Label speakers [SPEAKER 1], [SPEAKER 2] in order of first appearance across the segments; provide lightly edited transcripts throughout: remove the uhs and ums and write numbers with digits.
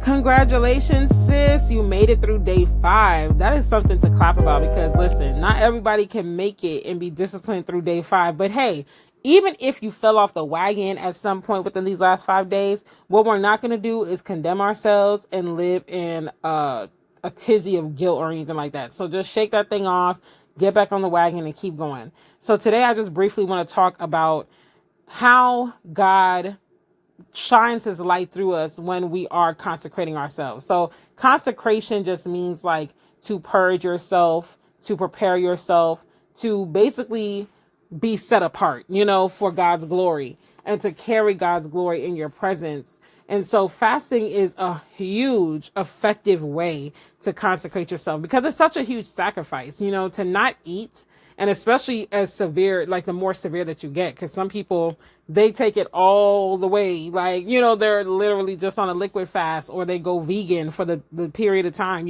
[SPEAKER 1] Congratulations, sis. You made it through day 5. That is something to clap about because listen, not everybody can make it and be disciplined through day 5. But hey, even if you fell off the wagon at some point within these last 5 days, what we're not going to do is condemn ourselves and live in a tizzy of guilt or anything like that. So just shake that thing off, get back on the wagon and keep going. So today I just briefly want to talk about how God shines his light through us when we are consecrating ourselves. So consecration just means like to purge yourself, to prepare yourself, to basically be set apart, for God's glory and to carry God's glory in your presence. And so fasting is a huge, effective way to consecrate yourself because it's such a huge sacrifice, to not eat. And especially as severe, like the more severe that you get, because some people, they take it all the way. Like, they're literally just on a liquid fast or they go vegan for the period of time,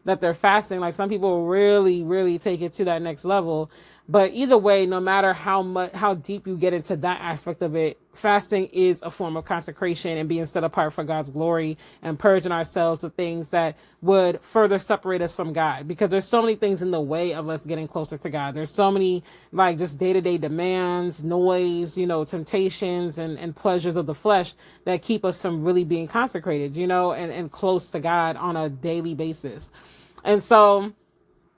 [SPEAKER 1] that they're fasting. Like some people really, really take it to that next level. But either way, no matter how deep you get into that aspect of it, fasting is a form of consecration and being set apart for God's glory and purging ourselves of things that would further separate us from God. Because there's so many things in the way of us getting closer to God. There's so many like just day-to-day demands, noise, temptations and pleasures of the flesh that keep us from really being consecrated, and close to God on a daily basis. And so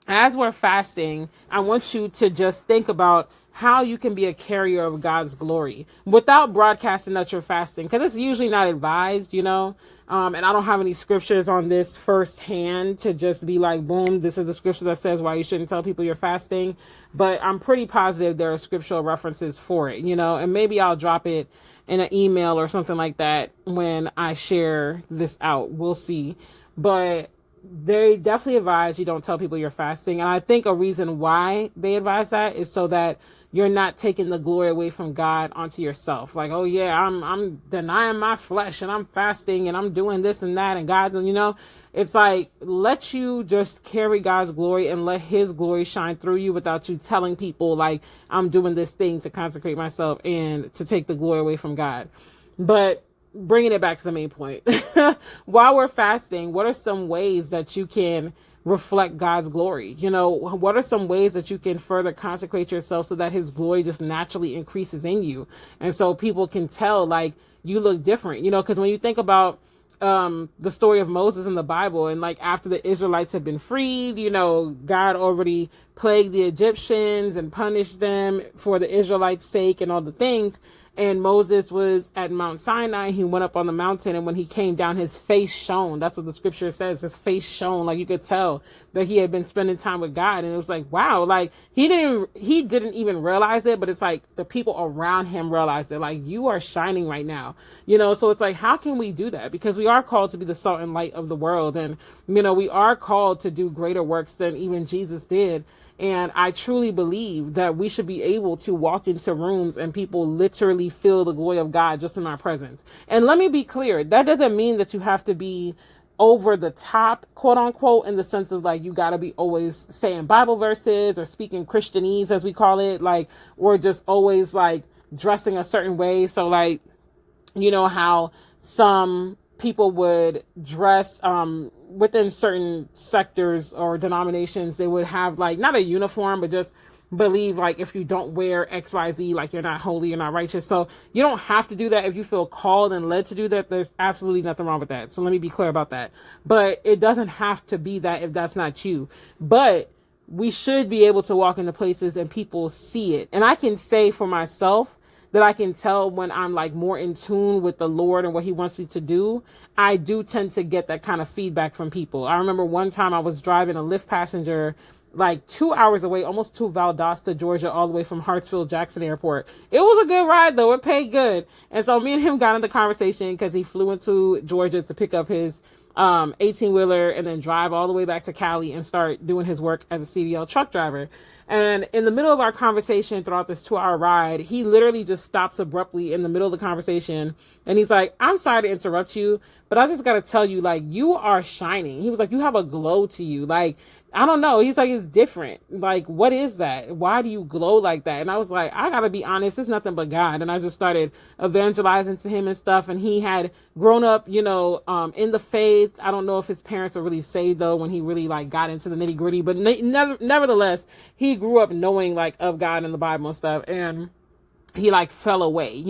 [SPEAKER 1] as we're fasting, I want you to just think about how you can be a carrier of God's glory without broadcasting that you're fasting, because it's usually not advised, and I don't have any scriptures on this firsthand to just be like, boom, this is the scripture that says why you shouldn't tell people you're fasting. But I'm pretty positive there are scriptural references for it, and maybe I'll drop it in an email or something like that when I share this out. We'll see. But they definitely advise you don't tell people you're fasting. And I think a reason why they advise that is so that you're not taking the glory away from God onto yourself. Like, oh yeah, I'm denying my flesh and I'm fasting and I'm doing this and that and God's, it's like, let you just carry God's glory and let his glory shine through you without you telling people like, I'm doing this thing to consecrate myself and to take the glory away from God. But bringing it back to the main point, while we're fasting, what are some ways that you can reflect God's glory? What are some ways that you can further consecrate yourself so that his glory just naturally increases in you? And so people can tell like you look different, because when you think about the story of Moses in the Bible and like after the Israelites had been freed, God already plagued the Egyptians and punished them for the Israelites' sake and all the things. And Moses was at Mount Sinai. He went up on the mountain, and when he came down, his face shone. That's what the scripture says. His face shone. Like you could tell that he had been spending time with God. And it was like, wow, like he didn't even realize it, but it's like the people around him realized it. Like, you are shining right now, so it's like, how can we do that? Because we are called to be the salt and light of the world. And, we are called to do greater works than even Jesus did. And I truly believe that we should be able to walk into rooms and people literally feel the glory of God just in our presence. And let me be clear, that doesn't mean that you have to be over the top, quote unquote, in the sense of like, you got to be always saying Bible verses or speaking Christianese, as we call it, like, or just always like dressing a certain way. So like, how some people would dress, within certain sectors or denominations, they would have like not a uniform, but just believe like if you don't wear XYZ, like you're not holy, you're not righteous. So you don't have to do that. If you feel called and led to do that, there's absolutely nothing wrong with that. So let me be clear about that. But it doesn't have to be that if that's not you. But we should be able to walk into places and people see it. And I can say for myself that I can tell when I'm like more in tune with the Lord and what he wants me to do. I do tend to get that kind of feedback from people. I remember one time I was driving a Lyft passenger like 2 hours away, almost to Valdosta, Georgia, all the way from Hartsfield Jackson Airport. It was a good ride though. It paid good. And so me and him got into conversation because he flew into Georgia to pick up his 18-wheeler and then drive all the way back to Cali and start doing his work as a CDL truck driver. And in the middle of our conversation throughout this 2-hour ride, he literally just stops abruptly in the middle of the conversation. And he's like, I'm sorry to interrupt you, but I just got to tell you, like, you are shining. He was like, you have a glow to you. Like, I don't know. He's like, it's different. Like, what is that? Why do you glow like that? And I was like, I gotta be honest, it's nothing but God. And I just started evangelizing to him and stuff. And he had grown up, in the faith. I don't know if his parents were really saved though, when he really like got into the nitty gritty, but nevertheless, he grew up knowing like of God and the Bible and stuff. And he like fell away,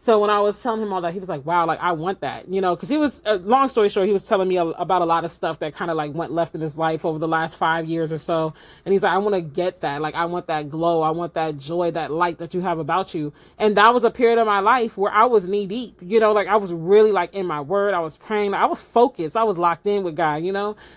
[SPEAKER 1] So when I was telling him all that, he was like, wow, like I want that, cause he was, long story short, he was telling me about a lot of stuff that kind of like went left in his life over the last 5 years or so. And he's like, I want to get that. Like, I want that glow. I want that joy, that light that you have about you. And that was a period of my life where I was knee deep, like I was really like in my word. I was praying. I was focused. I was locked in with God,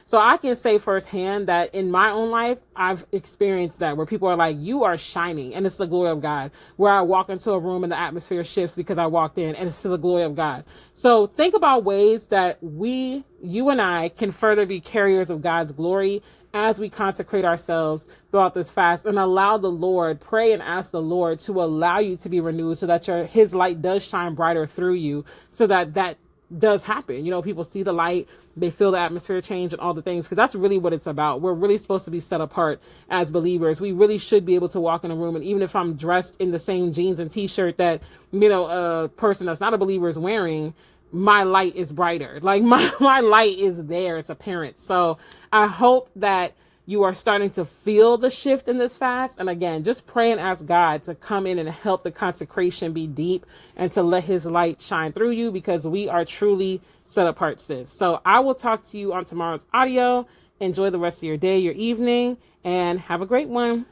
[SPEAKER 1] So I can say firsthand that in my own life, I've experienced that where people are like, you are shining and it's the glory of God. Where I walk into a room and the atmosphere shifts because I walked in and it's to the glory of God. So think about ways that you and I can further be carriers of God's glory as we consecrate ourselves throughout this fast and allow the Lord, pray and ask the Lord to allow you to be renewed so that his light does shine brighter through you so that does happen. People see the light, they feel the atmosphere change and all the things, because that's really what it's about. We're really supposed to be set apart as believers. We really should be able to walk in a room, and even if I'm dressed in the same jeans and t-shirt that, a person that's not a believer is wearing, my light is brighter. Like my light is there. It's apparent. So I hope that you are starting to feel the shift in this fast. And again, just pray and ask God to come in and help the consecration be deep and to let his light shine through you, because we are truly set apart, sis. So I will talk to you on tomorrow's audio. Enjoy the rest of your day, your evening, and have a great one.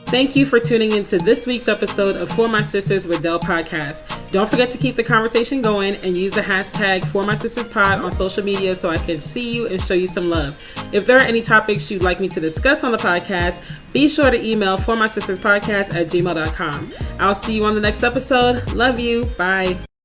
[SPEAKER 1] Thank you for tuning into this week's episode of For My Sisters Rondelle podcast. Don't forget to keep the conversation going and use the hashtag ForMySistersPod on social media so I can see you and show you some love. If there are any topics you'd like me to discuss on the podcast, be sure to email ForMySistersPodcast@gmail.com. I'll see you on the next episode. Love you. Bye.